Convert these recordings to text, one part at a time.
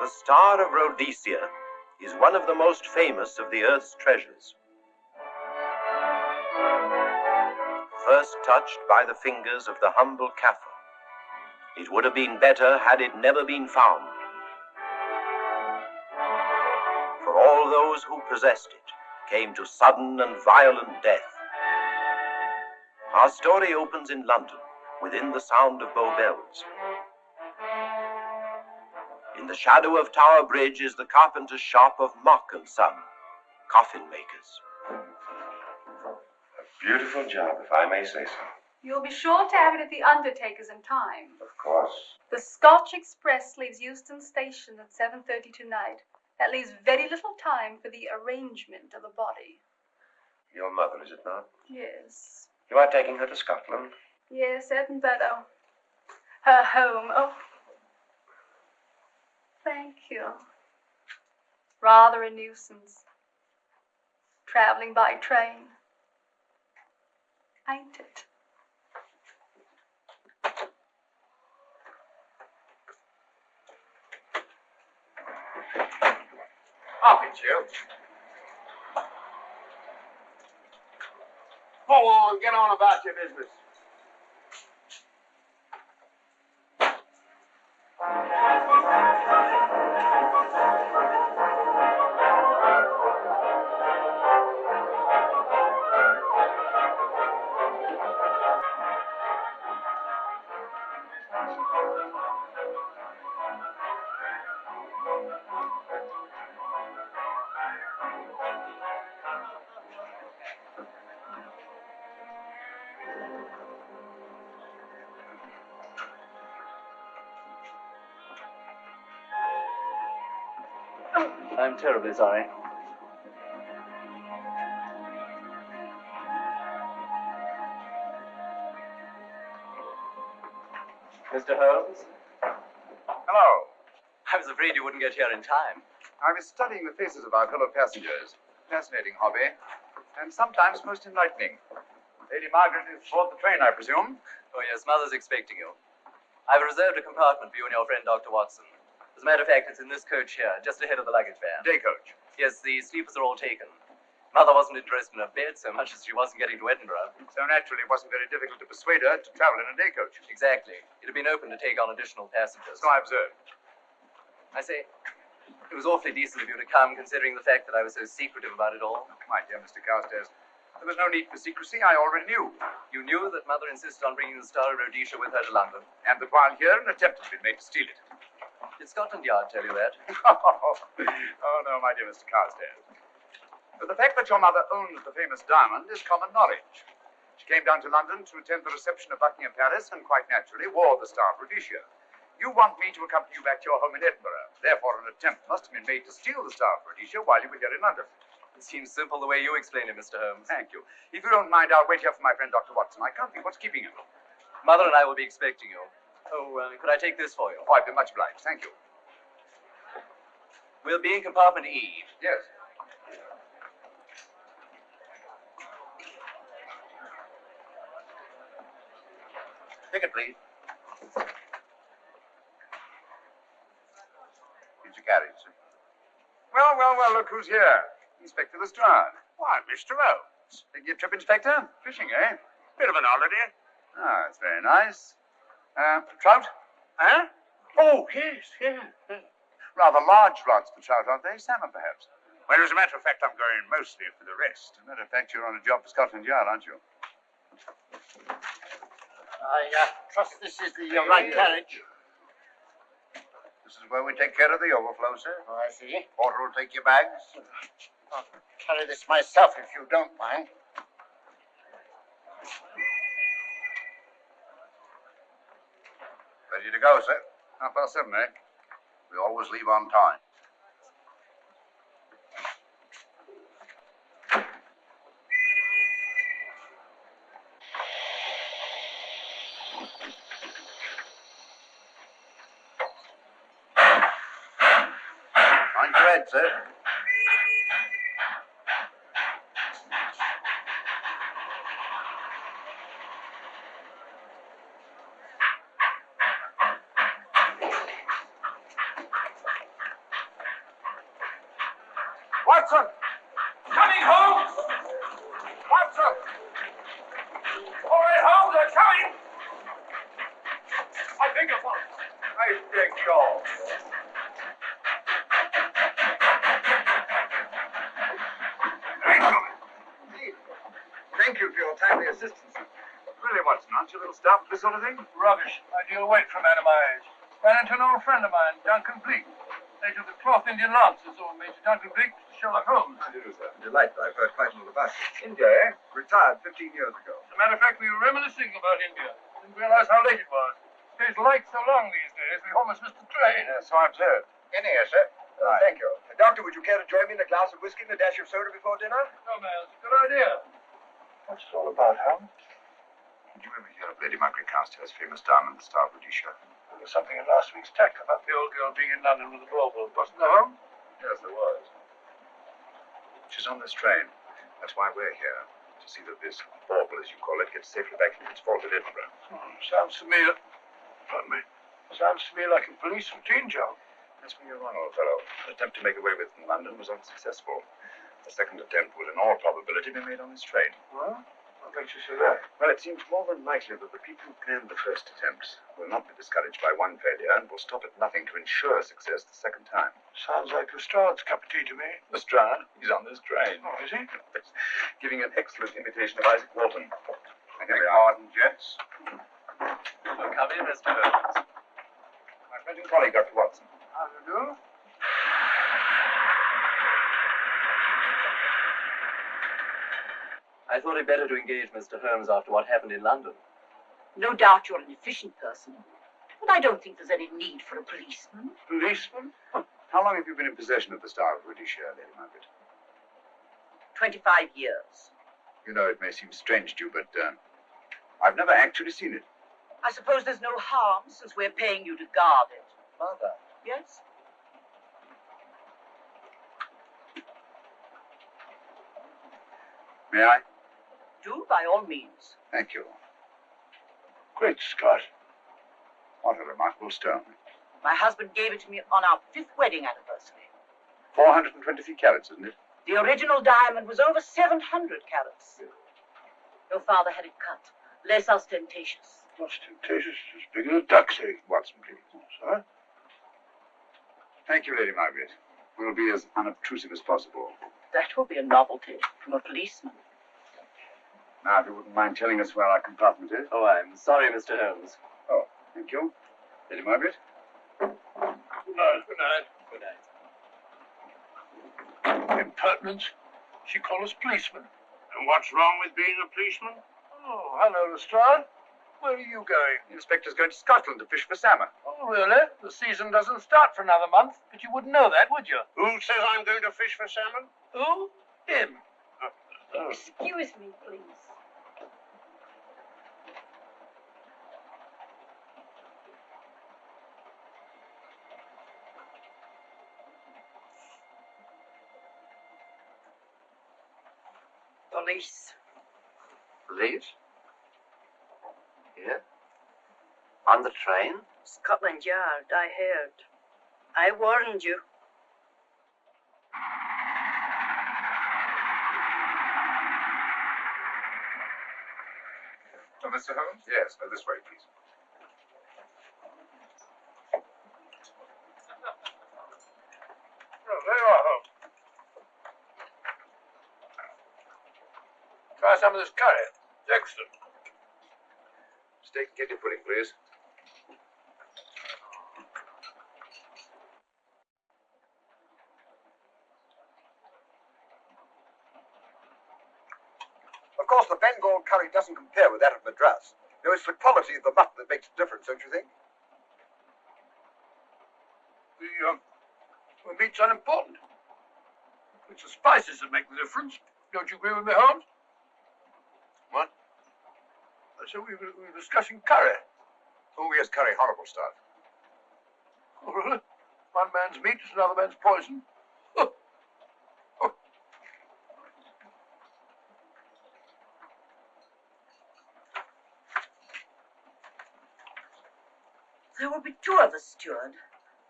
The Star of Rhodesia is one of the most famous of the Earth's treasures. First touched by the fingers of the humble Kaffir, it would have been better had it never been found. For all those who possessed it came to sudden and violent death. Our story opens in London, within the sound of Bow Bells. In the shadow of Tower Bridge is the carpenter's shop of Mock and Son, coffin makers. A beautiful job, if I may say so. You'll be sure to have it at the undertaker's in time. Of course. The Scotch Express leaves Euston Station at 7:30 tonight. That leaves very little time for the arrangement of the body. Your mother, is it not? Yes. You are taking her to Scotland? Yes, Edinburgh. Her home. Oh. Thank you. Rather a nuisance. Traveling by train. Ain't it? Up it, you. Go on, get on about your business. I'm terribly sorry. Mr. Holmes? Hello. I was afraid you wouldn't get here in time. I was studying the faces of our fellow passengers. Fascinating hobby, and sometimes most enlightening. Lady Margaret is aboard the train, I presume? Oh, yes, Mother's expecting you. I've reserved a compartment for you and your friend, Dr. Watson. As a matter of fact, it's in this coach here, just ahead of the luggage van. Day coach. Yes, the sleepers are all taken. Mother wasn't interested in a bed so much as she wasn't getting to Edinburgh. So naturally, it wasn't very difficult to persuade her to travel in a day coach. Exactly. It had been open to take on additional passengers. So I observed. I say, it was awfully decent of you to come, considering the fact that I was so secretive about it all. My dear Mr. Carstairs, there was no need for secrecy. I already knew. You knew that Mother insisted on bringing the Star of Rhodesia with her to London. And that while here, an attempt had been made to steal it. Did Scotland Yard tell you that? Oh, no, my dear Mr. Carstairs. But the fact that your mother owns the famous diamond is common knowledge. She came down to London to attend the reception of Buckingham Palace and quite naturally wore the Star of Rhodesia. You want me to accompany you back to your home in Edinburgh. Therefore, an attempt must have been made to steal the Star of Rhodesia while you were here in London. It seems simple the way you explain it, Mr. Holmes. Thank you. If you don't mind, I'll wait here for my friend Dr. Watson. I can't think what's keeping him. Mother and I will be expecting you. Oh, could I take this for you? Oh, I'd be much obliged. Thank you. We'll be in compartment E. Yes. Ticket, please. Here's your carriage, sir. Well, look who's here. Inspector Lestrade. Why, Mr. Holmes. Taking your trip, Inspector? Fishing, eh? Bit of an holiday. Ah, that's very nice. Trout? Huh? Oh, yes. Rather large rods for trout, aren't they? Salmon, perhaps? Well, as a matter of fact, I'm going mostly for the rest. As a matter of fact, you're on a job for Scotland Yard, aren't you? I trust this is the right carriage. This is where we take care of the overflow, sir. Oh, I see. Porter will take your bags. I'll carry this myself if you don't mind. Ready to go, sir. 7:30, eh? We always leave on time. Mind your head, sir. Watson! Coming, Holmes! Watson! All right, Holmes, they're coming! I beg your pardon. I beg your. Thank you for your timely assistance. Really, Watson, aren't you a little staff with this sort of thing? Rubbish. Ideal weight for a man of my age. Ran into an old friend of mine, Duncan Bleak. Late of the Cloth Indian Lancers, or Major Duncan Bleak, Sherlock Holmes. How do you do, sir? Delightful. I've heard quite a lot about it. India, eh? Retired 15 years ago. As a matter of fact, we were reminiscing about India. Didn't realize how late it was. Stays light so long these days, we almost missed the train. So I've heard. In here, sir. Right. Thank you. Doctor, would you care to join me in a glass of whiskey and a dash of soda before dinner? No, man, it's a good idea. What's it all about, Holmes? Did you ever hear of Lady Margaret Carstairs' famous diamond, the Star of Rhodesia? There was something in last week's text about the old girl being in London with a bauble, wasn't there, Holmes? Yes, there was. She's on this train. That's why we're here. To see that this bauble, as you call it, gets safely back into its vault at Edinburgh. Sounds to me, pardon me, sounds to me like a police routine job. That's where you're wrong, old fellow. The attempt to make away with in London was unsuccessful. The second attempt would in all probability be made on this train. Well, what makes you say that? Well, it seems more than likely that the people who planned the first attempt will not be discouraged by one failure and will stop at nothing to ensure success the second time. Sounds like Lestrade's cup of tea to me. Lestrade, he's on this train. Oh, is he? Giving an excellent imitation of Isaac Walton. And here we are, gents. Oh, come in, Mr. Holmes. My friend and colleague, Dr. Watson. How do you do? I thought it better to engage Mr. Holmes after what happened in London. No doubt you're an efficient person, but I don't think there's any need for a policeman. Policeman? How long have you been in possession of the Star of Rhodesia, Lady Margaret? 25 years. You know, it may seem strange to you, but I've never actually seen it. I suppose there's no harm since we're paying you to guard it. Mother. Yes? May I? Do, by all means. Thank you. Great Scott. What a remarkable stone. My husband gave it to me on our 5th wedding anniversary. 423 carats, isn't it? The original diamond was over 700 carats. Your father had it cut, less ostentatious. Ostentatious, as big as a duck's egg. Watson, please. Sir? Thank you, Lady Margaret. We'll be as unobtrusive as possible. That will be a novelty from a policeman. Now, if you wouldn't mind telling us where our compartment is. Oh, I'm sorry, Mr. Holmes. Oh, thank you. Lady Margaret? Good night, good night. Good night. Impertinence. She called us policemen. And what's wrong with being a policeman? Oh, hello, Lestrade. Where are you going? The inspector's going to Scotland to fish for salmon. Oh, really? The season doesn't start for another month, but you wouldn't know that, would you? Who says I'm going to fish for salmon? Who? Him. Excuse me, please. Police. Police? Here? On the train? Scotland Yard, I heard. I warned you. Oh, Mr. Holmes? Yes, this way, please. Oh, there you are, Holmes. Try some of this curry. It's excellent. Steak and kidney pudding, please. Of course, the Bengal curry doesn't compare with that of Madras. No, it's the quality of the mutton that makes the difference, don't you think? The meat's unimportant. It's the spices that make the difference. Don't you agree with me, Holmes? What? I said we were discussing curry. Oh, yes, curry, horrible stuff. Oh, really? One man's meat is another man's poison. Oh. Oh. There will be 2 of us, steward.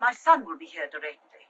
My son will be here directly.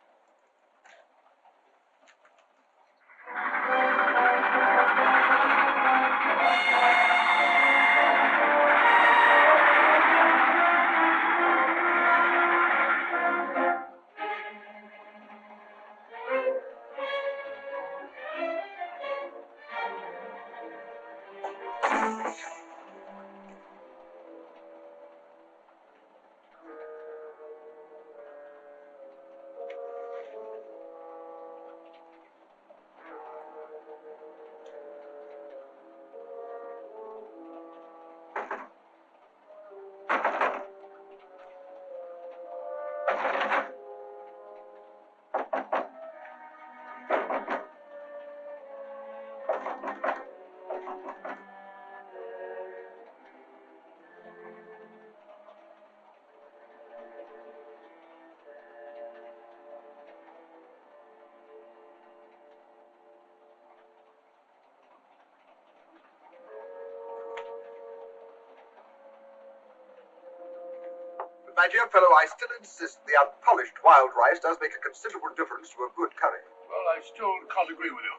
My dear fellow, I still insist the unpolished wild rice does make a considerable difference to a good curry. Well, I still can't agree with you.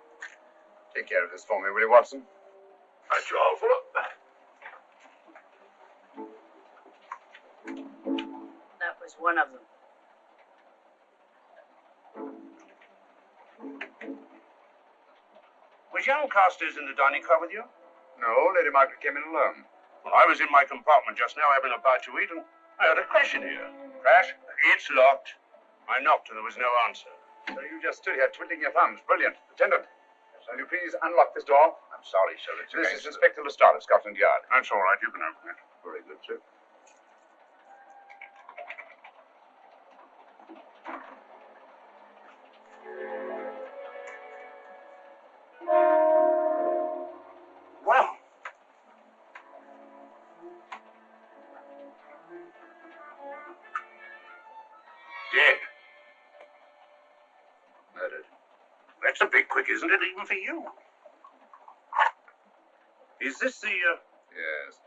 Take care of this for me, will you, Watson? Right, you all, Fuller. That was one of them. Was young Carstairs in the dining car with you? No, Lady Margaret came in alone. Well, I was in my compartment just now having a bite to eat, and I heard a crash in here. Crash? It's locked. I knocked and there was no answer. So you just stood here twiddling your thumbs. Brilliant. Attendant, will you please unlock this door? I'm sorry, sir. It's This against is Inspector Lestrade of Scotland Yard. That's all right. You can open it. Very good, sir. Well, Dead. Murdered. That's a bit quick, isn't it, even for you? Is this the, Yes.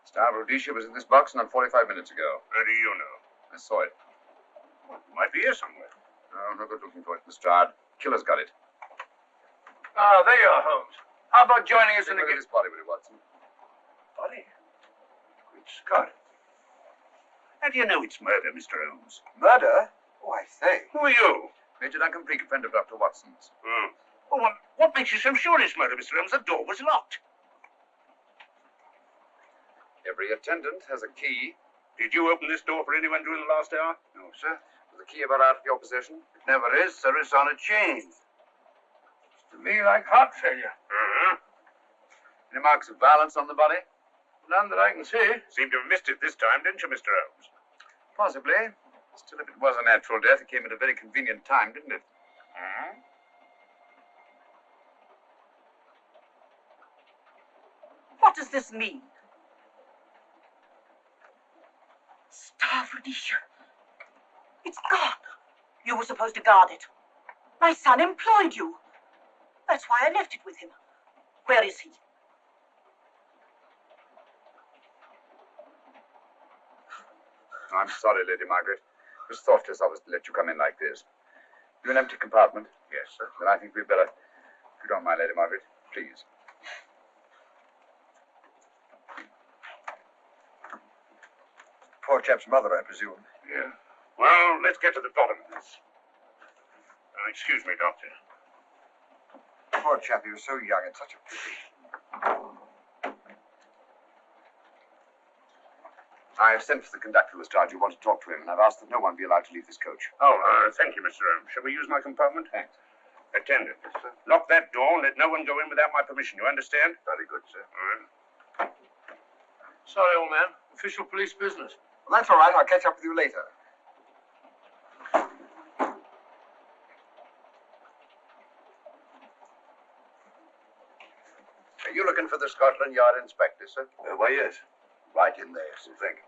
Star of Rhodesia was in this box not 45 minutes ago. How do you know? I saw it. Well, it might be here somewhere. No, no good looking for it, Lestrade. Killer's got it. Ah, there you are, Holmes. How about joining us Take in a the... look at his body, will you, Watson? Body? Great Scott. How do you know it's murder, Mr. Holmes? murder? Oh, I say. Who are you? Major Duncan Preek, a friend of Dr. Watson's. Well, what makes you so sure it's murder, Mr. Holmes? The door was locked. Every attendant has a key. Did you open this door for anyone during the last hour? No, sir. Was the key ever out of your possession? It never is, sir. It's on a chain. To me, like heart failure. Uh-huh. Any marks of violence on the body? None that I can see. Seemed to have missed it this time, didn't you, Mr. Holmes? Possibly. Still, if it was a natural death, it came at a very convenient time, didn't it? Hmm? What does this mean? Star of Rhodesia. It's gone. You were supposed to guard it. My son employed you. That's why I left it with him. Where is he? I'm sorry, Lady Margaret. It was thoughtless of us to let you come in like this. You an empty compartment? Yes, sir. Then I think we'd better, if you don't mind, Lady Margaret, please. Poor chap's mother, I presume. Yeah. Well, let's get to the bottom of this. Excuse me, Doctor. Poor chap, he was so young and such a pity. I've sent for the conductor, Lestrade. You want to talk to him, and I've asked that no one be allowed to leave this coach. Oh, thank you, Mr. Holmes. Shall we use my compartment? Thanks. Attendant, lock that door and let no one go in without my permission. You understand? Very good, sir. All right. Sorry, old man. Official police business. Well, that's all right. I'll catch up with you later. Are you looking for the Scotland Yard inspector, sir? Why, yes. Right in there, sir. Thank you.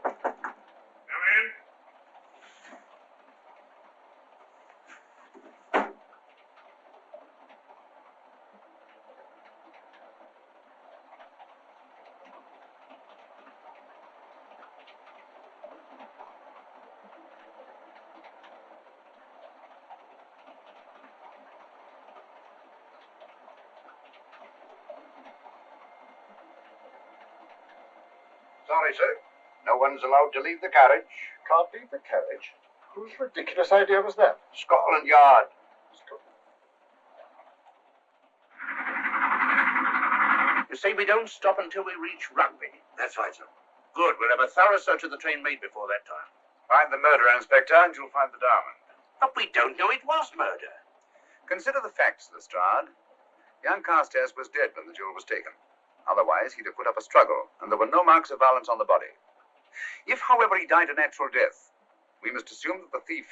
Come in. Sorry, sir. No one's allowed to leave the carriage. Can't leave the carriage? Whose ridiculous idea was that? Scotland Yard. You say we don't stop until we reach Rugby. That's right, sir. Good. We'll have a thorough search of the train made before that time. Find the murderer, Inspector, and you'll find the diamond. But we don't know it was murder. Consider the facts, Lestrade. Young Carstairs was dead when the jewel was taken. Otherwise, he'd have put up a struggle, and there were no marks of violence on the body. If, however, he died a natural death, we must assume that the thief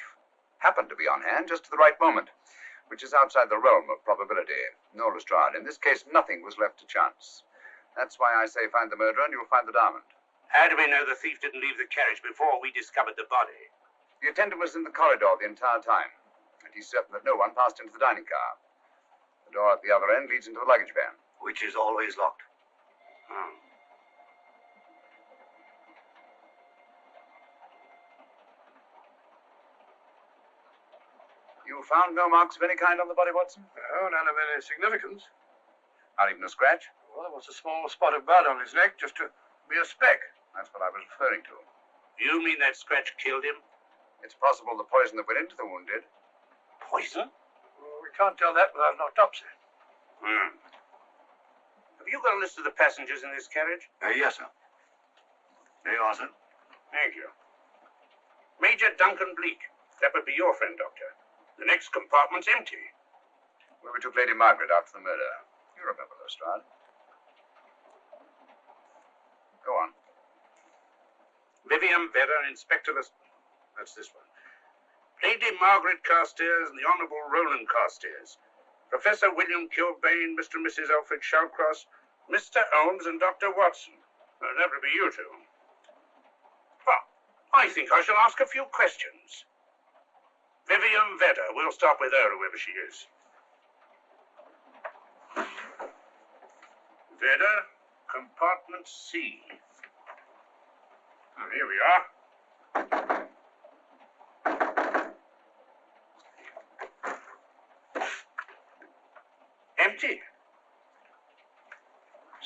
happened to be on hand just at the right moment, which is outside the realm of probability. No, Lestrade, in this case, nothing was left to chance. That's why I say find the murderer and you'll find the diamond. How do we know the thief didn't leave the carriage before we discovered the body? The attendant was in the corridor the entire time, and he's certain that no one passed into the dining car. The door at the other end leads into the luggage van. Which is always locked. Hmm. You found no marks of any kind on the body, Watson? No, none of any significance. Not even a scratch? Well, there was a small spot of blood on his neck, just to be a speck. That's what I was referring to. You mean that scratch killed him? It's possible the poison that went into the wound did. Poison? Well, we can't tell that without an autopsy. Hmm. Have you got a list of the passengers in this carriage? Yes, sir. There you are, sir. Thank you. Major Duncan Bleak. That would be your friend, Doctor. The next compartment's empty. Well, we took Lady Margaret out for the murder. You remember, Lestrade. Go on. Vivian Vedder and Inspector That's this one. Lady Margaret Carstairs and the Honourable Roland Carstairs. Professor William Kilbane, Mr. and Mrs. Alfred Shallcross, Mr. Holmes and Dr. Watson. That would be you two. Well, I think I shall ask a few questions. Vivian Vedder. We'll start with her, whoever she is. Vedder, compartment C. Oh, here we are. Empty.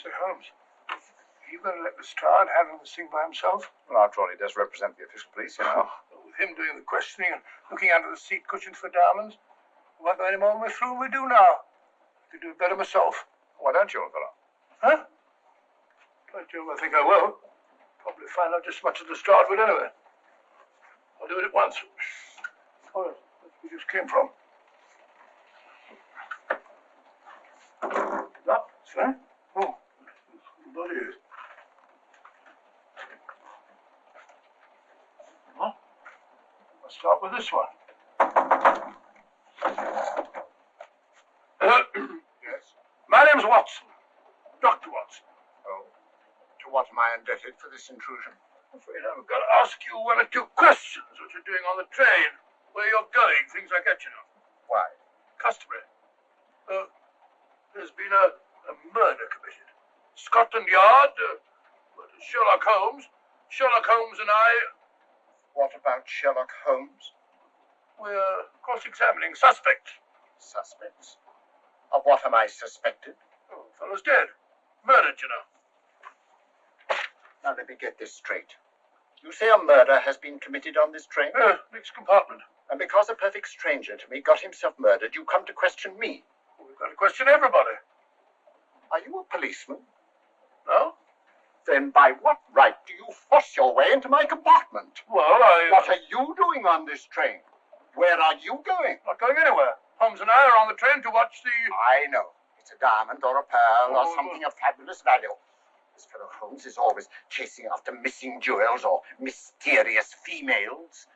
Sir Holmes, are you going to let Lestrade handle this thing by himself? Well, after all, he does represent the official police, you know. With him doing the questioning and looking under the seat cushions for diamonds, we won't go any more way through than we do now. I could do it better myself. Why don't you, old fellow? Huh? By Jove, I think I will. Probably find out just as much as Lestrade will anyway. I'll do it at once. Oh, that's where we just came from. That, sir? Oh, the body is. Huh? I'll start with this one. Yes? My name's Watson. Dr. Watson. Oh. To what am I indebted for this intrusion? I'm afraid I've got to ask you one or two questions. What you're doing on the train, where you're going, things like that, you know. Why? Customary. There's been a murder committed. Scotland Yard, Sherlock Holmes. Sherlock Holmes and I, What about Sherlock Holmes? we're cross-examining suspects. Suspects? Of what am I suspected? Oh, the fellow's dead. Murdered, you know. Now let me get this straight. You say a murder has been committed on this train? Next compartment. And because a perfect stranger to me got himself murdered, you come to question me. We've got to question everybody. Are you a policeman? No? Then by what right do you force your way into my compartment? Well, What are you doing on this train? Where are you going? Not going anywhere. Holmes and I are on the train to watch the... I know. It's a diamond or a pearl or Oh, something of fabulous value. This fellow Holmes is always chasing after missing jewels or mysterious females.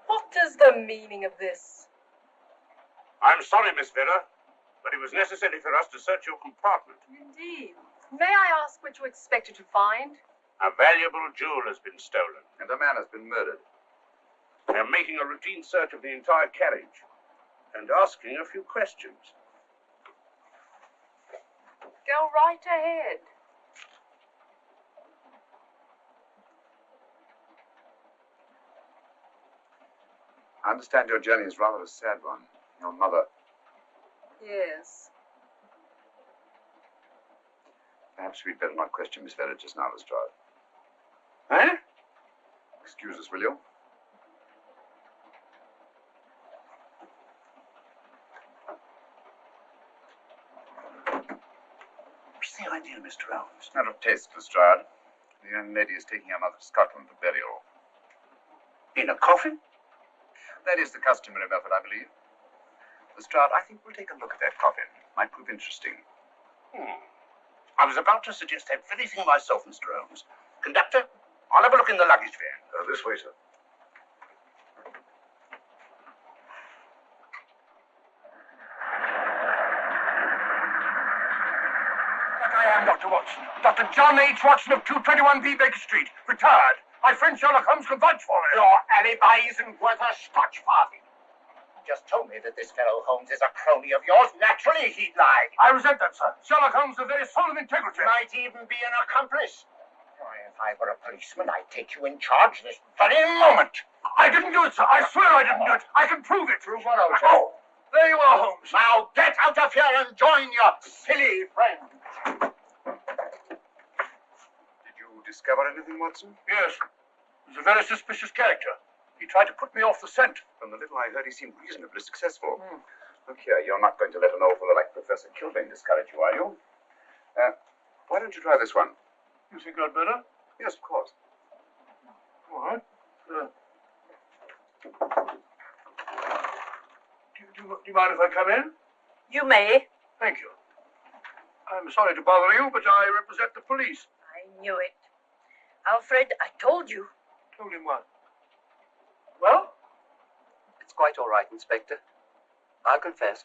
What is the meaning of this? I'm sorry, Miss Vedder, but it was necessary for us to search your compartment. Indeed. May I ask what you expected to find? A valuable jewel has been stolen. And a man has been murdered. We're making a routine search of the entire carriage and asking a few questions. Go right ahead. I understand your journey is rather a sad one. Your mother. Yes. Perhaps we'd better not question Miss Verrett just now, Lestrade. Eh? Excuse us, will you? What's the idea, Mr. Holmes? Matter of taste, Lestrade. The young lady is taking her mother to Scotland for burial. In a coffin? That is the customary method, I believe. Lestrade, I think we'll take a look at that coffin. Might prove interesting. I was about to suggest that very thing myself, Mr. Holmes. Conductor, I'll have a look in the luggage van. This way, sir. That I am, Dr. Watson. Dr. John H. Watson of 221B Baker Street, retired. My friend Sherlock Holmes can vouch for me. Your alibi isn't worth a Scotch farthing. You just told me that this fellow Holmes is a crony of yours. Naturally, he'd lie. I resent that, sir. Sherlock Holmes is the very soul of integrity. Might even be an accomplice. Why, if I were a policeman, I'd take you in charge this very moment. I didn't do it, sir. I swear I didn't do it. I can prove it. Prove what, old chap? Oh, there you are, Holmes. Now get out of here and join your silly friend. Did you discover anything, Watson? Yes. He's a very suspicious character. He tried to put me off the scent. From the little I heard, he seemed reasonably successful. Look here, you're not going to let an old fellow like Professor Kilbane discourage you, are you? Why don't you try this one? You think I'd better? Yes, of course. All right. Do you mind if I come in? You may. Thank you. I'm sorry to bother you, but I represent the police. I knew it. Alfred, I told you. Told him what? Well? It's quite all right, Inspector. I'll confess.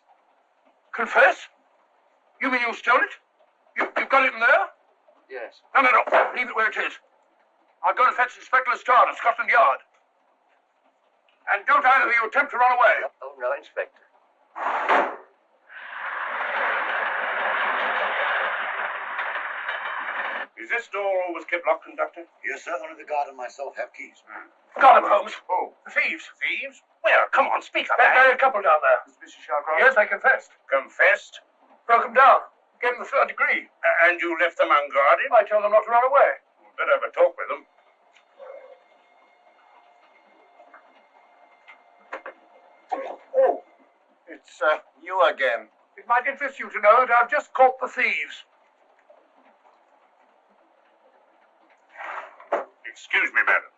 Confess? You mean you stole it? You've got it in there? Yes. No. Leave it where it is. I'll go and fetch Inspector Lestrade at Scotland Yard. And don't either of you attempt to run away. Oh, no, Inspector. Is this door always kept locked, Conductor? Yes, sir. Only the guard and myself have keys. Got him, Holmes. Oh, The thieves. Thieves? Where? Come on, speak up. That married couple down there. Mr. Shalcroft? Yes, they confessed. Confessed? Broke them down. Gave them the third degree. And you left them unguarded? I told them not to run away. We'd better have a talk with them. Oh, it's you again. It might interest you to know that I've just caught the thieves. Excuse me, madam.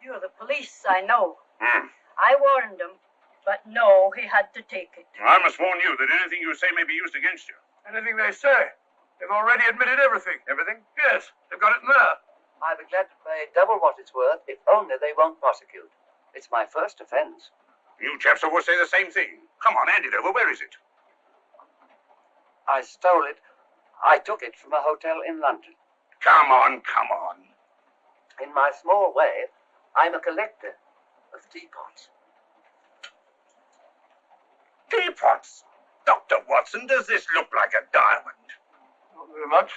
You're the police, I know. Hmm. I warned him, but no, he had to take it. I must warn you that anything you say may be used against you. Anything they say. They've already admitted everything. Everything? Yes, they've got it in there. I'll be glad to pay double what it's worth, if only they won't prosecute. It's my first offense. You chaps always say the same thing. Come on, hand it over. Where is it? I stole it. I took it from a hotel in London. Come on. In my small way, I'm a collector of teapots. Teapots? Dr. Watson, does this look like a diamond? Not very much.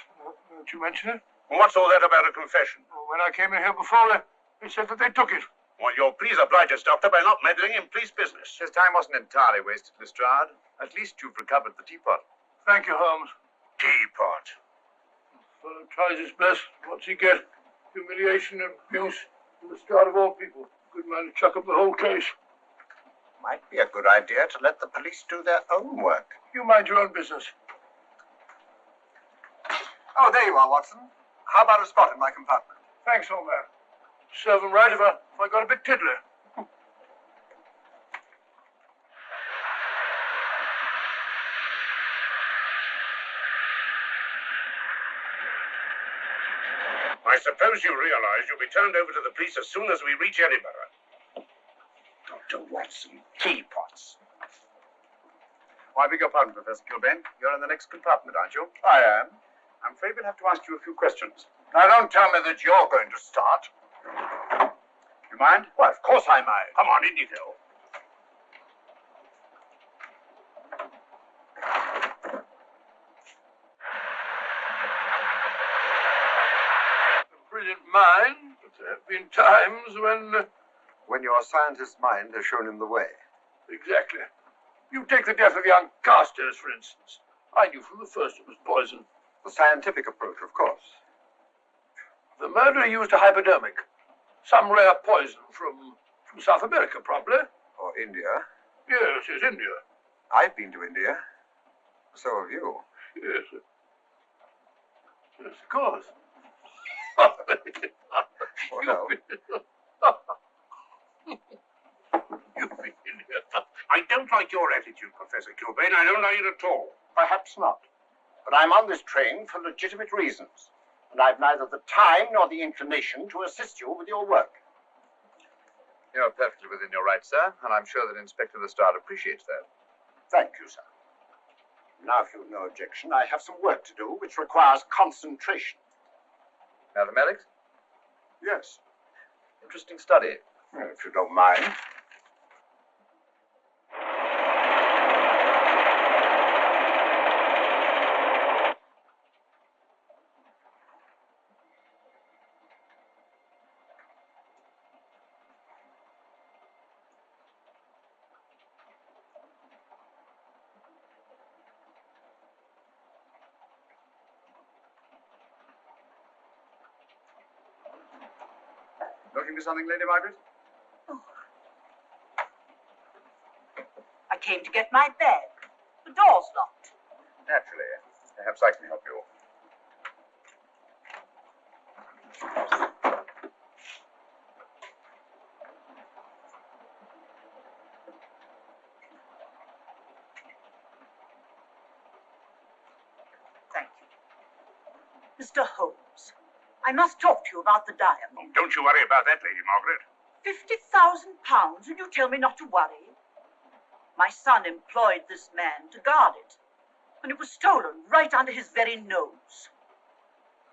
Don't you mention it? What's all that about a confession? When I came in here before, they said that they took it. Well, you'll please oblige us, Doctor, by not meddling in police business. His time wasn't entirely wasted, Lestrade. At least you've recovered the teapot. Thank you, Holmes. Teapot. Fellow tries his best. What's he get? Humiliation and abuse from the start of all people. Good man to chuck up the whole case. Might be a good idea to let the police do their own work. You mind your own business. Oh, there you are, Watson. How about a spot in my compartment? Thanks, old man. Serve him right if I got a bit tiddly. I suppose you realize you'll be turned over to the police as soon as we reach Edinburgh. Dr. Watson, teapots. Oh, I beg your pardon, Professor Kilbane. You're in the next compartment, aren't you? I am. I'm afraid we'll have to ask you a few questions. Now, don't tell me that you're going to start. You mind? Well, of course I might. Come on, in you go. A brilliant mind, but there have been times when when your scientist's mind has shown him the way. Exactly. You take the death of young Carstairs, for instance. I knew from the first it was poison. The scientific approach, of course. The murderer used a hypodermic. Some rare poison from South America, probably. Or India. Yes, India. I've been to India. So have you. Yes. Yes, of course. What else? I don't like your attitude, Professor Kilbane. I don't like it at all. Perhaps not. But I'm on this train for legitimate reasons. And I've neither the time nor the inclination to assist you with your work. You're perfectly within your rights, sir, and I'm sure that Inspector Lestrade appreciates that. Thank you, sir. Now, if you've no objection, I have some work to do which requires concentration. Mathematics? Yes. Interesting study. If you don't mind. Looking for something, Lady Margaret? Oh. I came to get my bag. The door's locked. Naturally. Perhaps I can help you. Thank you. Mr. Holmes, I must talk to you about the diamond. Oh, don't you worry about that, Lady Margaret. £50,000, and you tell me not to worry? My son employed this man to guard it, and it was stolen right under his very nose.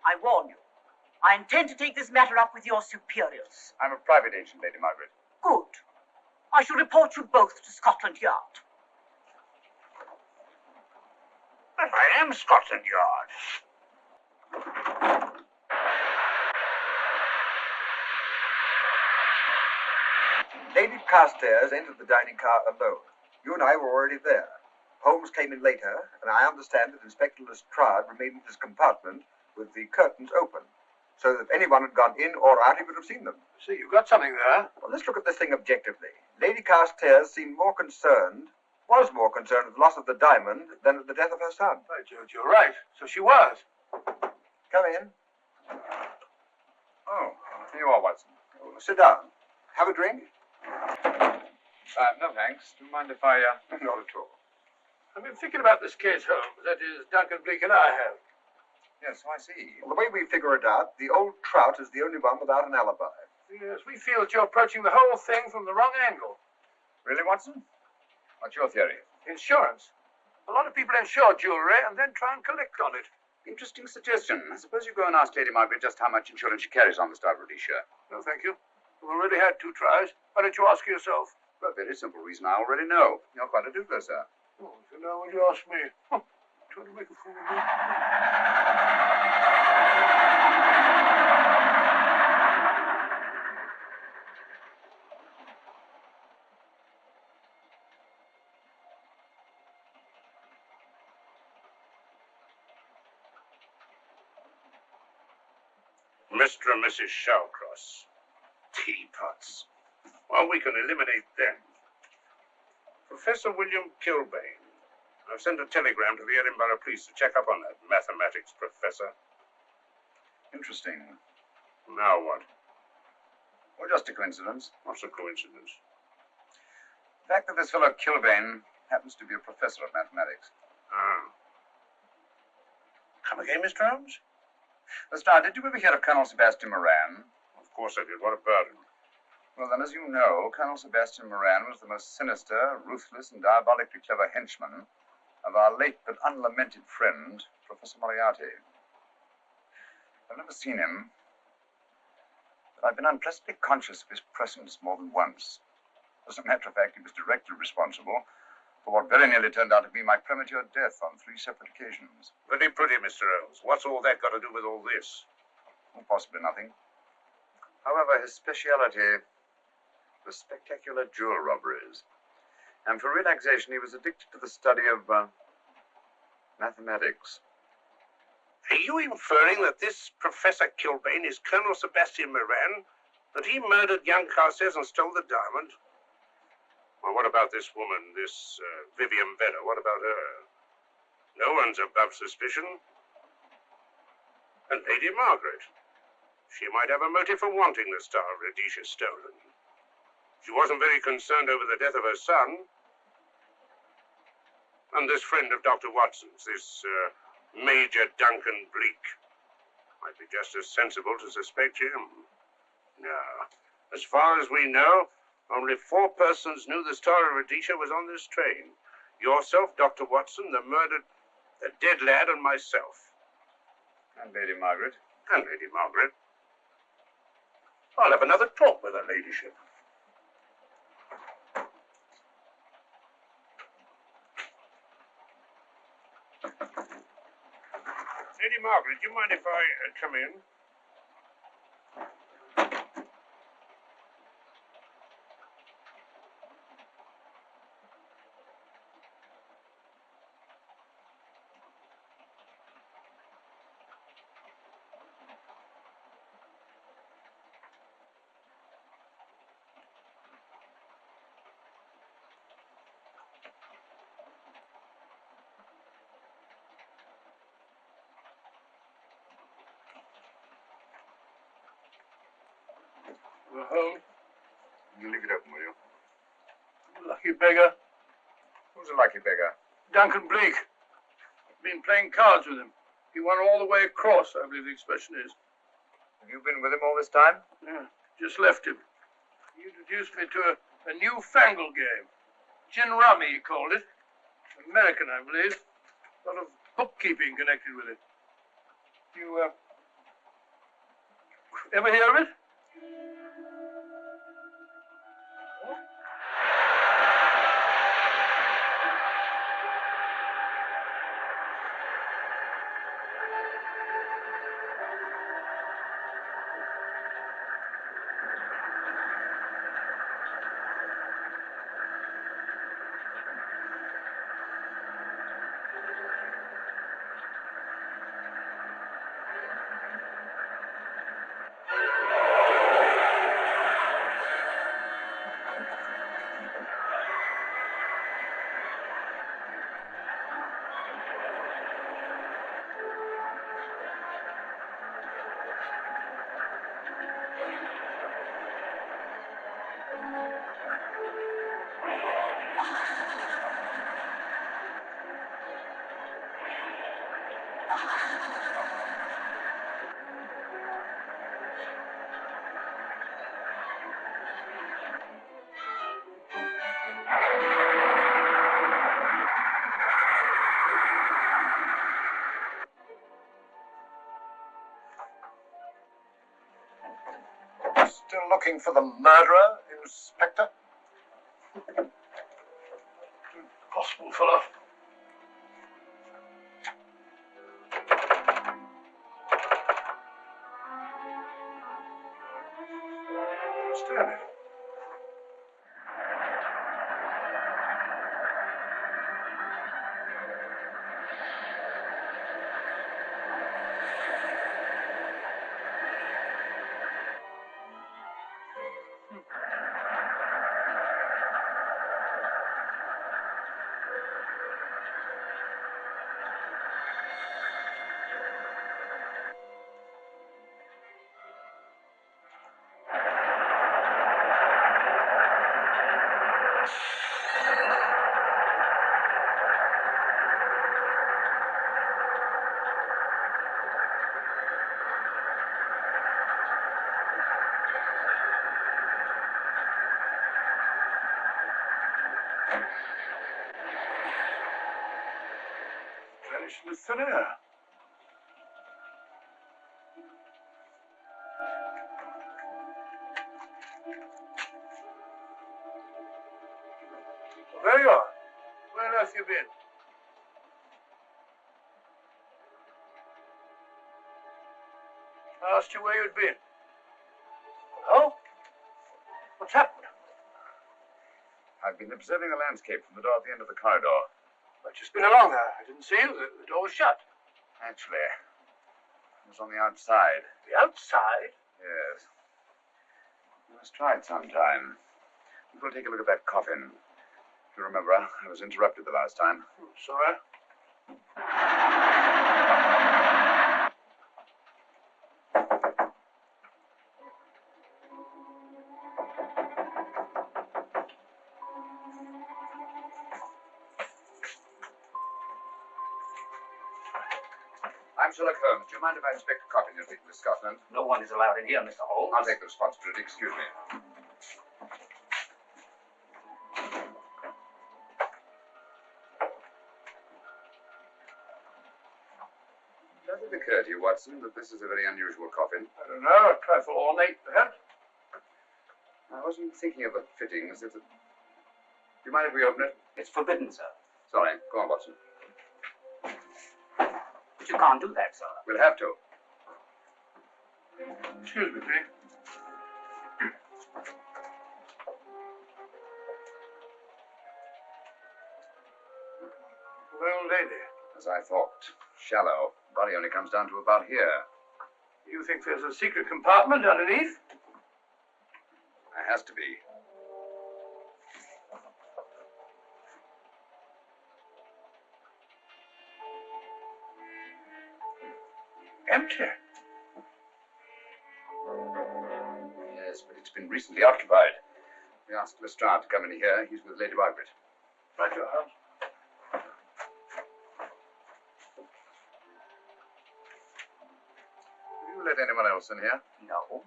I warn you, I intend to take this matter up with your superiors. I'm a private agent, Lady Margaret. Good. I shall report you both to Scotland Yard. I am Scotland Yard. Lady Carstairs entered the dining car alone. You and I were already there. Holmes came in later, and I understand that Inspector Lestrade remained in his compartment with the curtains open, so that if anyone had gone in or out, he would have seen them. See, you've got something there. Well, let's look at this thing objectively. Lady Carstairs was more concerned with the loss of the diamond than at the death of her son. By George, you're right. So she was. Come in. Oh, here you are, Watson. Oh, sit down. Have a drink? No, thanks. Do you mind if I, Not at all. I've been thinking about this case, Holmes. That is, Duncan Bleak and I have. Yes, so I see. Well, the way we figure it out, the old trout is the only one without an alibi. Yes, we feel that you're approaching the whole thing from the wrong angle. Really, Watson? What's your theory? Insurance. A lot of people insure jewelry and then try and collect on it. Interesting suggestion. I suppose you go and ask Lady Margaret just how much insurance she carries on the Star Rhodesia. No, thank you. We've already had 2 tries. Why don't you ask her yourself? For a very simple reason I already know. You're quite a doodler, sir. Oh, if you know, would you ask me? Trying to make a fool of me. Mr. and Mrs. Shallcross. Teapots. Well, we can eliminate them. Professor William Kilbane. I've sent a telegram to the Edinburgh police to check up on that mathematics professor. Interesting. Now what? Well, just a coincidence. What's a coincidence? The fact that this fellow Kilbane happens to be a professor of mathematics. Ah. Come again, Mr. Holmes? Lestrade, did you ever hear of Colonel Sebastian Moran? Of course I did. What about him? Well, then, as you know, Colonel Sebastian Moran was the most sinister, ruthless, and diabolically clever henchman of our late but unlamented friend, Professor Moriarty. I've never seen him, but I've been unpleasantly conscious of his presence more than once. As a matter of fact, he was directly responsible for what very nearly turned out to be my premature death on 3 separate occasions. Pretty, Mr. Holmes. What's all that got to do with all this? Well, possibly nothing. However, his speciality for spectacular jewel robberies. And for relaxation, he was addicted to the study of mathematics. Are you inferring that this Professor Kilbane is Colonel Sebastian Moran? That he murdered young Carstairs and stole the diamond? Well, what about this woman, this Vivian Vedder? What about her? No one's above suspicion. And Lady Margaret. She might have a motive for wanting the Star of Rhodesia stolen. She wasn't very concerned over the death of her son. And this friend of Dr. Watson's, this Major Duncan Bleak, might be just as sensible to suspect him. No. As far as we know, only 4 persons knew the Star of Rhodesia was on this train. Yourself, Dr. Watson, the murdered, the dead lad, and myself. And Lady Margaret. And Lady Margaret. I'll have another talk with her ladyship. Lady Margaret, do you mind if I come in? We're home. You leave it open, will you? Lucky beggar. Who's a lucky beggar? Duncan Bleak. Been playing cards with him. He won all the way across, I believe the expression is. Have you been with him all this time? Yeah, just left him. He introduced me to a newfangled game. Gin rummy, he called it. American, I believe. A lot of bookkeeping connected with it. You, ever hear of it? Still looking for the murderer, Inspector? Possible, fellow. Stand it. Vanished in the thin air. Well, there you are. Where on earth have you been? I asked you where you'd been. Oh? What's happened? I've been observing the landscape from the door at the end of the corridor. But you've been along there. I didn't see you. The door was shut. Actually, it was on the outside. The outside? Yes. You must try it sometime. We'll take a look at that coffin. You remember, I was interrupted the last time. Sorry. I'm Sherlock Holmes. Do you mind if I inspect the coffin you're taking to Scotland? No one is allowed in here, Mr. Holmes. I'll take the responsibility. Excuse me. Does it occur to you, Watson, that this is a very unusual coffin? I don't know. A trifle ornate, perhaps. I wasn't thinking of the fittings. Do you mind if we open it? It's forbidden, sir. Sorry. Go on, Watson. But you can't do that, sir. We'll have to. Excuse me, please. Well, lady. As I thought. Shallow. Body only comes down to about here. You think there's a secret compartment underneath? There has to be. Empty. Yes, but it's been recently occupied. We asked Lestrade to come in here. He's with Lady Margaret. Right, your house. Have you let anyone else in here? No.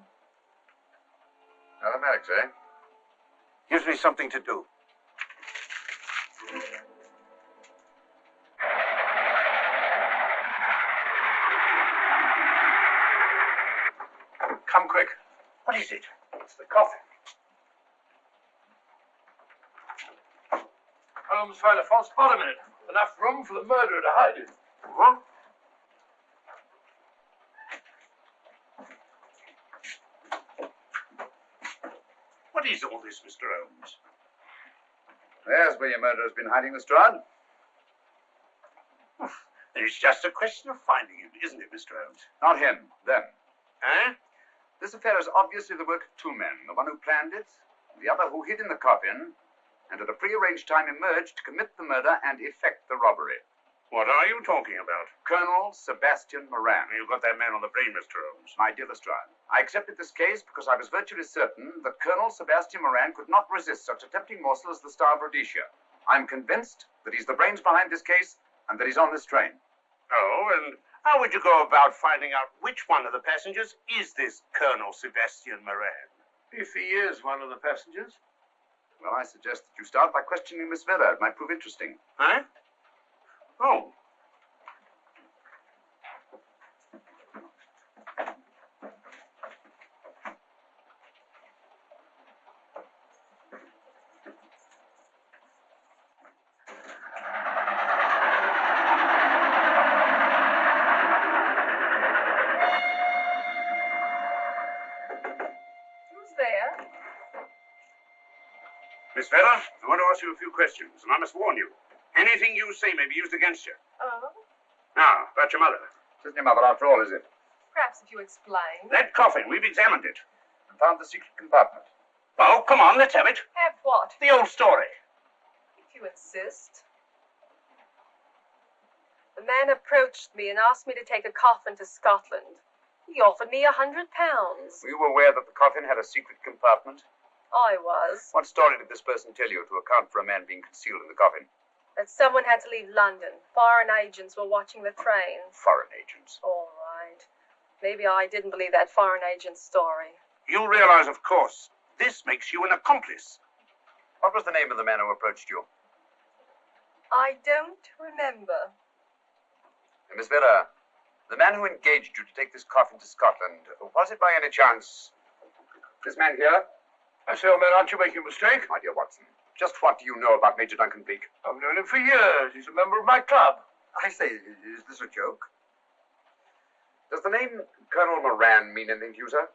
Mathematics, eh? Gives me something to do. Come quick. What is it? It's the coffin. Holmes found a false bottom in it. Enough room for the murderer to hide in. What? What is all this, Mr. Holmes? There's where your murderer's been hiding, Lestrade. Then it's just a question of finding him, isn't it, Mr. Holmes? Not him. Them. Eh? This affair is obviously the work of two men. The one who planned it, the other who hid in the coffin, and at a prearranged time emerged to commit the murder and effect the robbery. What are you talking about? Colonel Sebastian Moran. You've got that man on the brain, Mr. Holmes. My dear Lestrade, I accepted this case because I was virtually certain that Colonel Sebastian Moran could not resist such a tempting morsel as the Star of Rhodesia. I'm convinced that he's the brains behind this case and that he's on this train. Oh, and how would you go about finding out which one of the passengers is this Colonel Sebastian Moran? If he is one of the passengers. Well, I suggest that you start by questioning Miss Vedder. It might prove interesting. Huh? Oh. Who's there? Miss Vedder, I want to ask you a few questions, and I must warn you. Anything you say may be used against you. Oh? Now, about your mother. It isn't your mother after all, is it? Perhaps if you explain. That coffin, we've examined it. And found the secret compartment. Oh, come on, let's have it. Have what? The old story. If you insist. The man approached me and asked me to take a coffin to Scotland. He offered me £100. Were you aware that the coffin had a secret compartment? I was. What story did this person tell you to account for a man being concealed in the coffin? That someone had to leave London. Foreign agents were watching the trains. Foreign agents. All right. Maybe I didn't believe that foreign agent story. You realize, of course, this makes you an accomplice. What was the name of the man who approached you? I don't remember. Miss Vedder, the man who engaged you to take this coffin to Scotland, was it by any chance this man here? I say, old man, aren't you making a mistake? My dear Watson, just what do you know about Major Duncan Bleak? I've known him for years. He's a member of my club. I say, is this a joke? Does the name Colonel Moran mean anything to you, sir?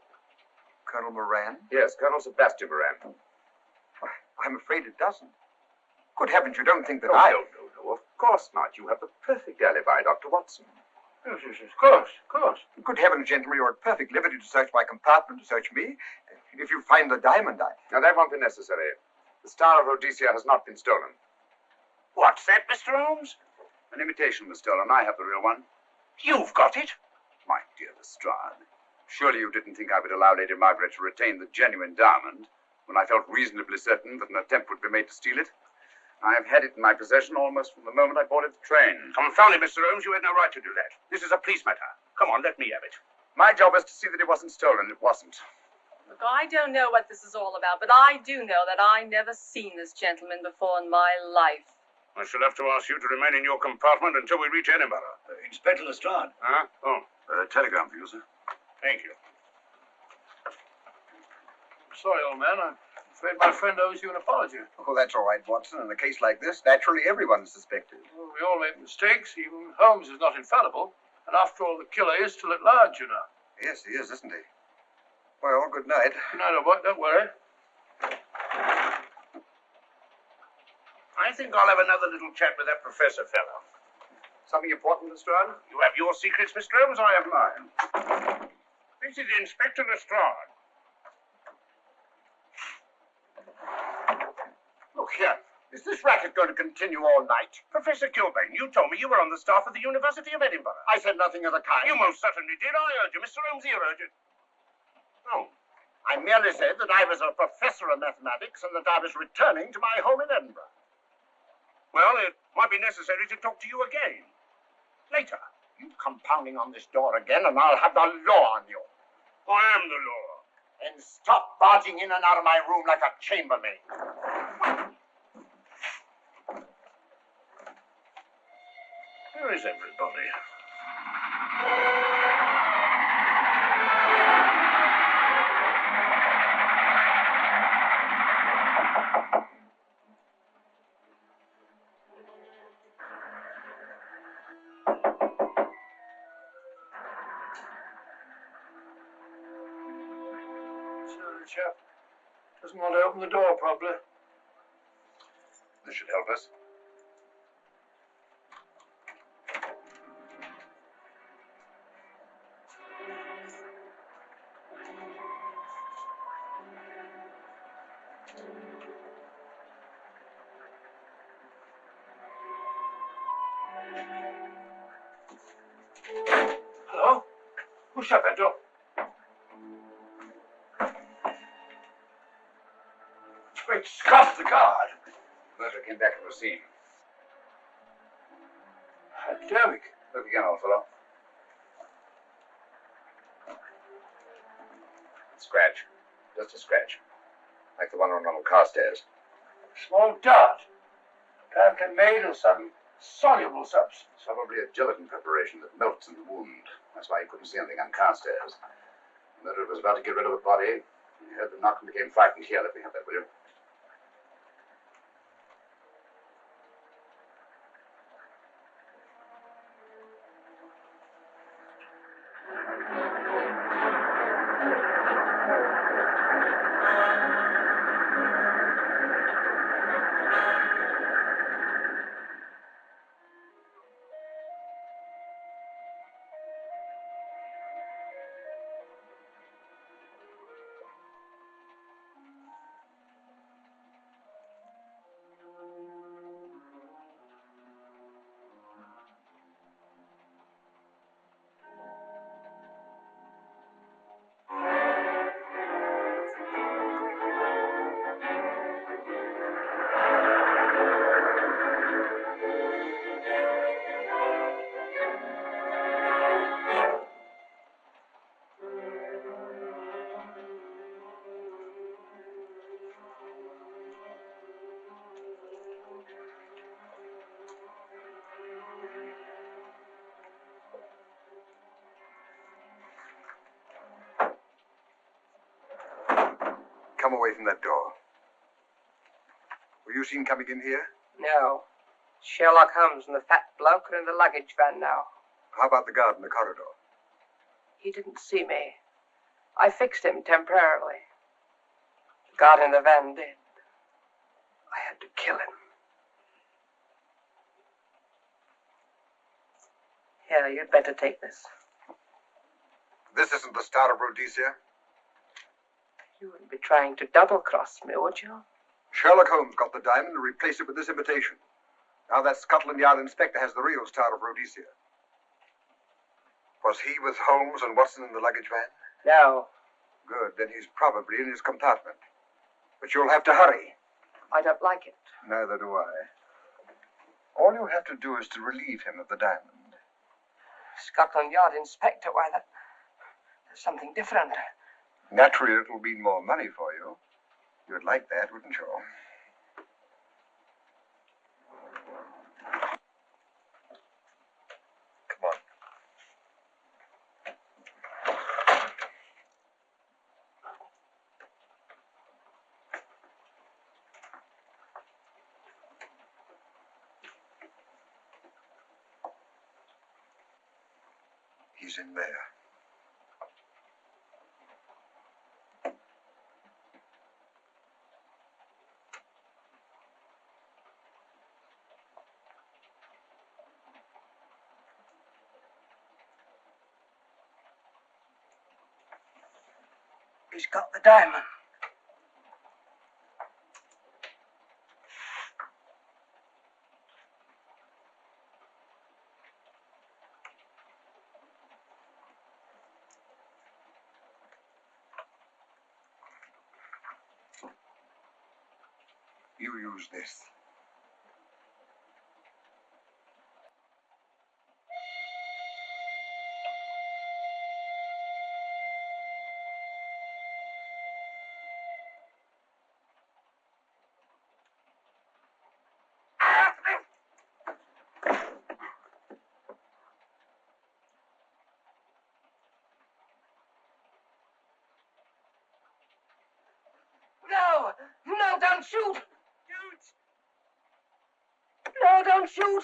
Colonel Moran? Yes, Colonel Sebastian Moran. I'm afraid it doesn't. Good heavens, you don't think that No, I... no, of course not. You have the perfect alibi, Dr. Watson. Yes, of course, of course. Good heavens, gentlemen, you're at perfect liberty to search my compartment, to search me. If you find the diamond, Now, that won't be necessary. The Star of Rhodesia has not been stolen. What's that, Mr. Holmes? An imitation was stolen. I have the real one. You've got it. My dear Lestrade, surely you didn't think I would allow Lady Margaret to retain the genuine diamond when I felt reasonably certain that an attempt would be made to steal it? I have had it in my possession almost from the moment I boarded the train. Confound it, Mr. Holmes, you had no right to do that. This is a police matter. Come on, let me have it. My job is to see that it wasn't stolen. It wasn't. Look, I don't know what this is all about, but I do know that I never seen this gentleman before in my life. I shall have to ask you to remain in your compartment until we reach Edinburgh. Inspector Lestrade. Huh? Oh, Telegram for you, sir. thank you. Sorry, old man. I'm afraid my friend owes you an apology. Oh, that's all right, Watson. In a case like this, naturally everyone is suspected. Well, we all make mistakes. Even Holmes is not infallible. And after all, the killer is still at large, you know. Yes, he is, isn't he? Well, good night. Good night, old boy. Don't worry. I think I'll have another little chat with that professor fellow. Something important, Lestrade? You have your secrets, Mr. Holmes, I have mine. This is Inspector Lestrade. Look here. Is this racket going to continue all night? Professor Kilbane, you told me you were on the staff of the University of Edinburgh. I said nothing of the kind. You most certainly did. I heard you. Mr. Holmes here heard you. Oh. I merely said that I was a professor of mathematics and that I was returning to my home in Edinburgh. Well, it might be necessary to talk to you again. Later. You come pounding on this door again and I'll have the law on you. I am the law. And stop barging in and out of my room like a chambermaid. Where is everybody? The chap doesn't want to open the door, probably. This should help us. Hello? Who shut that door? Great Scott, the guard. Murder came back to the scene. Derrick. Look again, old fellow. Scratch. Just a scratch. Like the one on the Carstairs. Small dart. Apparently made of some soluble substance. Probably a gelatin preparation that melts in the wound. That's why he couldn't see anything on Carstairs. The murderer was about to get rid of the body. He heard the knock and became frightened. Here, let me have that, will you? Come away from that door. Were you seen coming in here? No. Sherlock Holmes and the fat bloke are in the luggage van now. How about the guard in the corridor? He didn't see me. I fixed him temporarily. The guard in the van did. I had to kill him. Here, you'd better take this. This isn't the Star of Rhodesia? You wouldn't be trying to double-cross me, would you? Sherlock Holmes got the diamond and replaced it with this imitation. Now that Scotland Yard inspector has the real Star of Rhodesia. Was he with Holmes and Watson in the luggage van? No. Good, then he's probably in his compartment. But you'll have to hurry. I don't like it. Neither do I. All you have to do is to relieve him of the diamond. Scotland Yard inspector, why, there's something different. Naturally, it'll mean more money for you. You'd like that, wouldn't you? Come on. He's in there. He's got the diamond. You use this. No! No, don't shoot! No, don't shoot!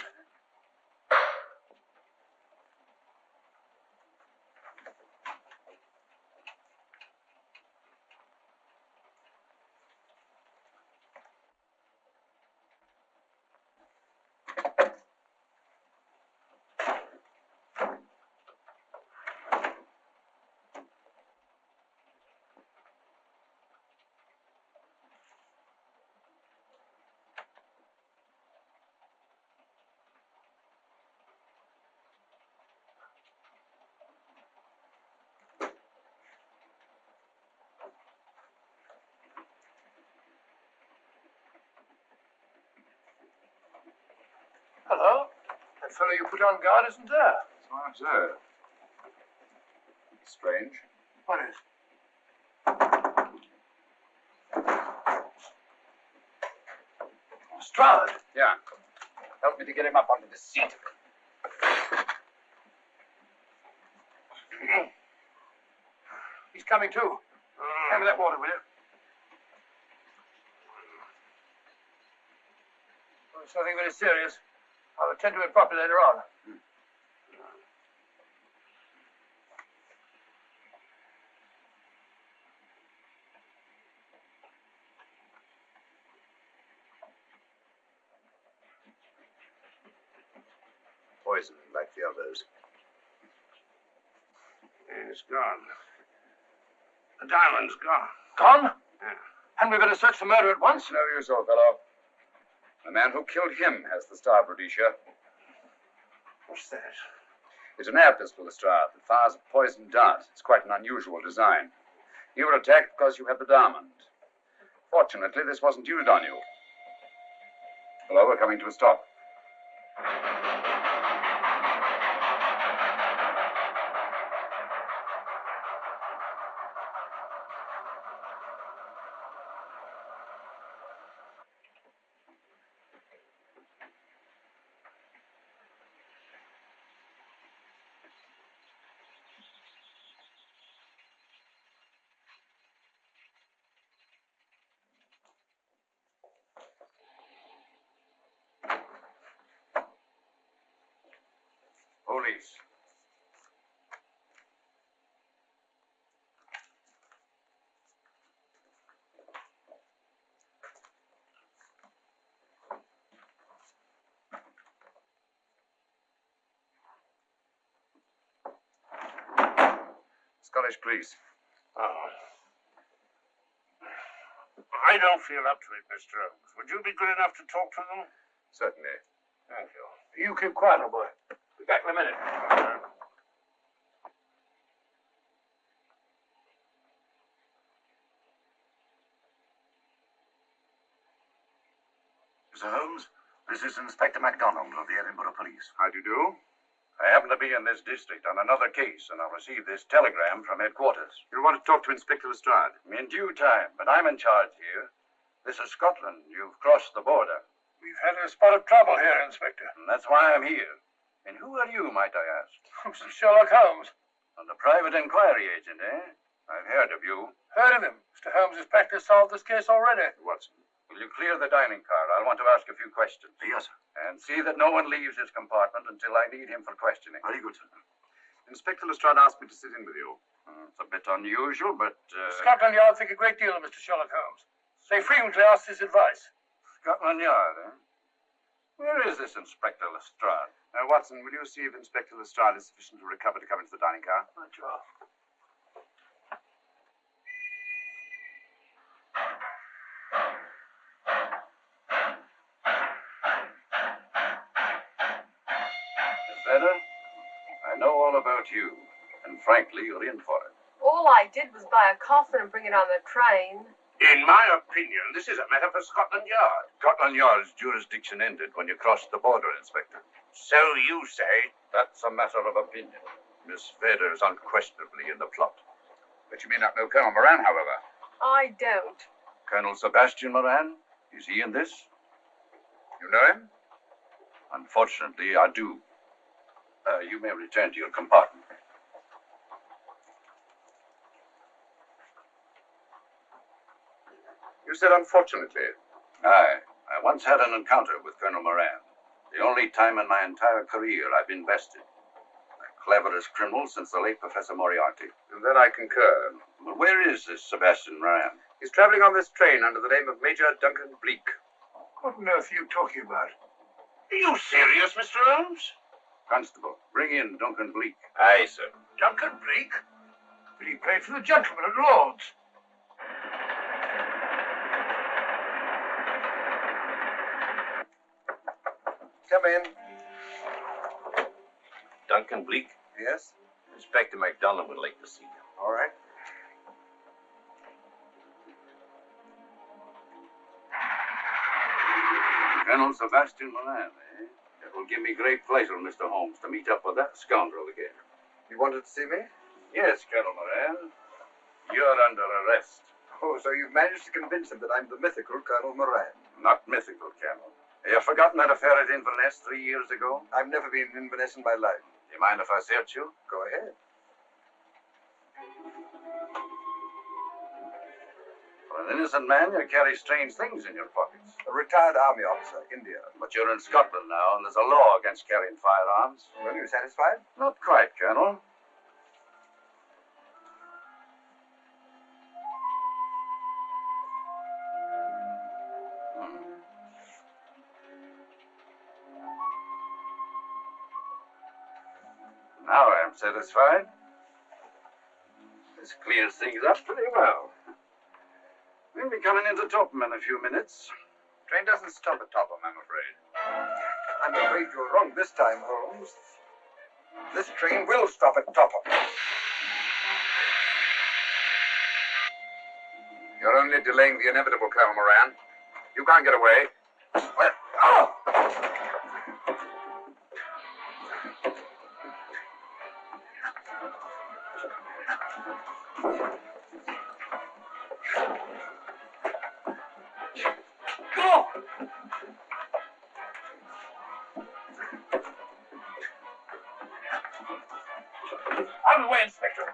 Hello? That fellow you put on guard isn't there. So I observe. Strange. What is? Lestrade. Yeah. Help me to get him up onto the seat. He's coming too. Hand me that water, will you? Oh, it's nothing very serious. I'll attend to it properly later on. Poison, like the others. It's gone. The diamond's gone. Gone? Yeah. Hadn't we better search for murder at once? No use, old fellow. The man who killed him has the Star of Rhodesia. What's that? It's an air pistol, Lestrade, that fires a poisoned dart. It's quite an unusual design. You were attacked because you had the diamond. Fortunately, this wasn't used on you. Hello, we're coming to a stop. Scottish police. Oh. I don't feel up to it, Mr. Holmes. Would you be good enough to talk to them? Certainly. Thank you. You keep quiet, old boy. Be back in a minute. Mr. Holmes, this is Inspector MacDonald of the Edinburgh Police. How do you do? I happen to be in this district on another case, and I received this telegram from headquarters. You want to talk to Inspector Lestrade? In due time, but I'm in charge here. This is Scotland. You've crossed the border. We've had a spot of trouble here, Inspector. And that's why I'm here. And who are you, might I ask? Mr. Sherlock Holmes. And the private inquiry agent, eh? I've heard of you. Heard of him. Mr. Holmes has practically solved this case already. Watson. Will you clear the dining car? I'll want to ask a few questions. Yes, sir. And see that no one leaves his compartment until I need him for questioning. Very good, sir. Inspector Lestrade asked me to sit in with you. It's a bit unusual, but... Scotland Yard think a great deal of Mr. Sherlock Holmes. They frequently ask his advice. Scotland Yard, eh? Where is this Inspector Lestrade? Watson, will you see if Inspector Lestrade is sufficient to recover to come into the dining car? Right, you are. Better? I know all about you, and frankly, you're in for it. All I did was buy a coffin and bring it on the train. In my opinion, this is a matter for Scotland Yard. Scotland Yard's jurisdiction ended when you crossed the border, Inspector. So you say? That's a matter of opinion. Miss Vader is unquestionably in the plot. But you may not know Colonel Moran, however. I don't. Colonel Sebastian Moran? Is he in this? You know him? Unfortunately, I do. You may return to your compartment. You said unfortunately. Aye. I once had an encounter with Colonel Moran. The only time in my entire career I've invested. The cleverest criminal since the late Professor Moriarty. And then I concur. But where is this Sebastian Moran? He's traveling on this train under the name of Major Duncan Bleak. What on earth are you talking about? Are you serious, Mr. Holmes? Constable, bring in Duncan Bleak. Aye, sir. Duncan Bleak? But he played for the gentleman at Lord's. Come in. Duncan Bleak? Yes? Inspector MacDonald would like to see you. All right. Colonel Sebastian Moran, eh? It will give me great pleasure, Mr. Holmes, to meet up with that scoundrel again. You wanted to see me? Yes, Colonel Moran. You're under arrest. Oh, so you've managed to convince him that I'm the mythical Colonel Moran. Not mythical, Colonel. Have you forgotten that affair at Inverness 3 years ago? I've never been in Inverness in my life. Do you mind if I search you? Go ahead. For an innocent man, you carry strange things in your pockets. A retired army officer, India. But you're in Scotland now, and there's a law against carrying firearms. Well, you satisfied? Not quite, Colonel. Now I'm satisfied. This clears things up pretty well. We'll be coming into Topham in a few minutes. Train doesn't stop at Topham, I'm afraid. I'm afraid you're wrong this time, Holmes. This train will stop at Topham. You're only delaying the inevitable, Colonel Moran. You can't get away. Well, oh! Go! Out of the way, Inspector.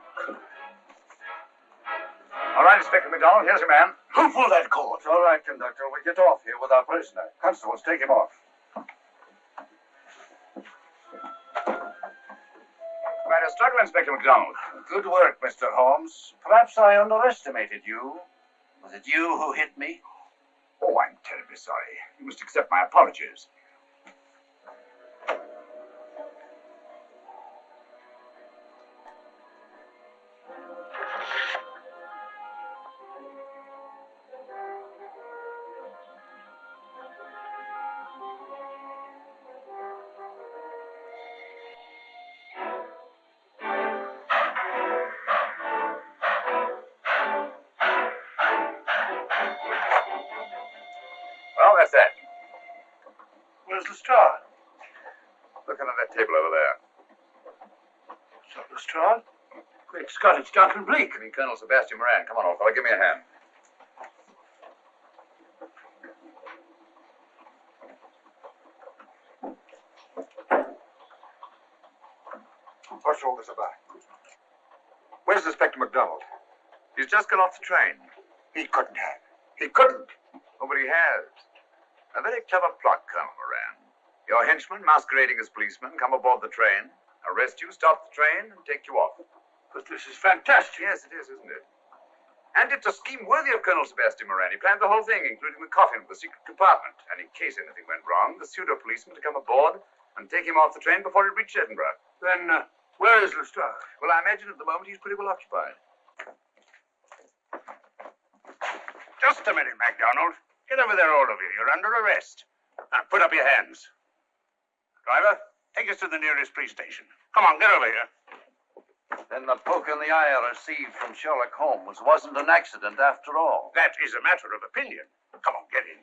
All right, Inspector MacDonald, here's your man. Who pulled that cord? All right, conductor. We'll get off here with our prisoner. Constables, take him off. Quite a struggle, Inspector MacDonald. Good work, Mr. Holmes. Perhaps I underestimated you. Was it you who hit me? Oh, I'm terribly sorry. You must accept my apologies. Where's Lestrade? Look under that table over there. It's not Lestrade. Great Scott, it's Duncan Bleak. I mean, Colonel Sebastian Moran. Come on, old fellow, give me a hand. What's all this about? Where's Inspector MacDonald? He's just got off the train. He couldn't have. He couldn't. Oh, but he has. A very clever plot, Colonel Moran. Your henchmen, masquerading as policemen, come aboard the train, arrest you, stop the train, and take you off. But this is fantastic. Yes, it is, isn't it? And it's a scheme worthy of Colonel Sebastian Moran. He planned the whole thing, including the coffin with the secret compartment. And in case anything went wrong, the pseudo-policeman to come aboard and take him off the train before it reached Edinburgh. Then, where is Lestrade? Well, I imagine at the moment he's pretty well occupied. Just a minute, MacDonald. Get over there, all of you. You're under arrest. Now, put up your hands. Driver, take us to the nearest police station. Come on, get over here. Then the poke in the eye I received from Sherlock Holmes wasn't an accident after all. That is a matter of opinion. Come on, get in.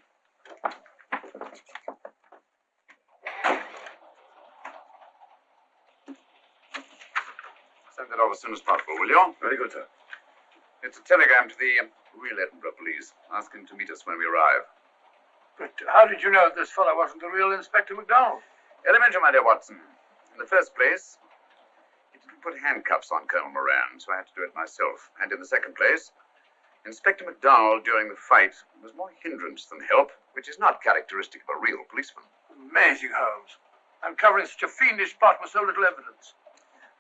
Send that off as soon as possible, will you? Very good, sir. It's a telegram to the real Edinburgh police, asking to meet us when we arrive. But how did you know this fellow wasn't the real Inspector MacDonald? Elementary, my dear Watson. In the first place, he didn't put handcuffs on Colonel Moran, so I had to do it myself. And in the second place, Inspector MacDonald during the fight was more hindrance than help, which is not characteristic of a real policeman. Amazing, Holmes. Uncovering such a fiendish plot with so little evidence.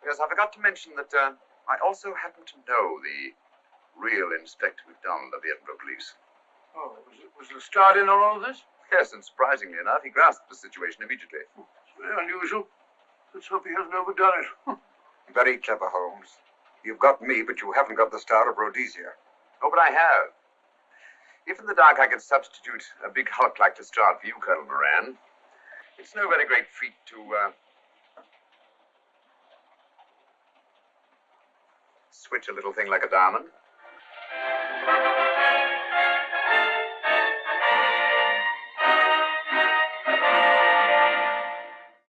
Yes, I forgot to mention that I also happen to know the real Inspector MacDonald of the Edinburgh police. Oh, was Lestrade in on all of this? Yes, and surprisingly enough, he grasped the situation immediately. It's very unusual. Let's hope he hasn't overdone it. Very clever, Holmes. You've got me, but you haven't got the Star of Rhodesia. Oh, but I have. If in the dark I could substitute a big hulk like Lestrade for you, Colonel Moran, it's no very great feat to, switch a little thing like a diamond.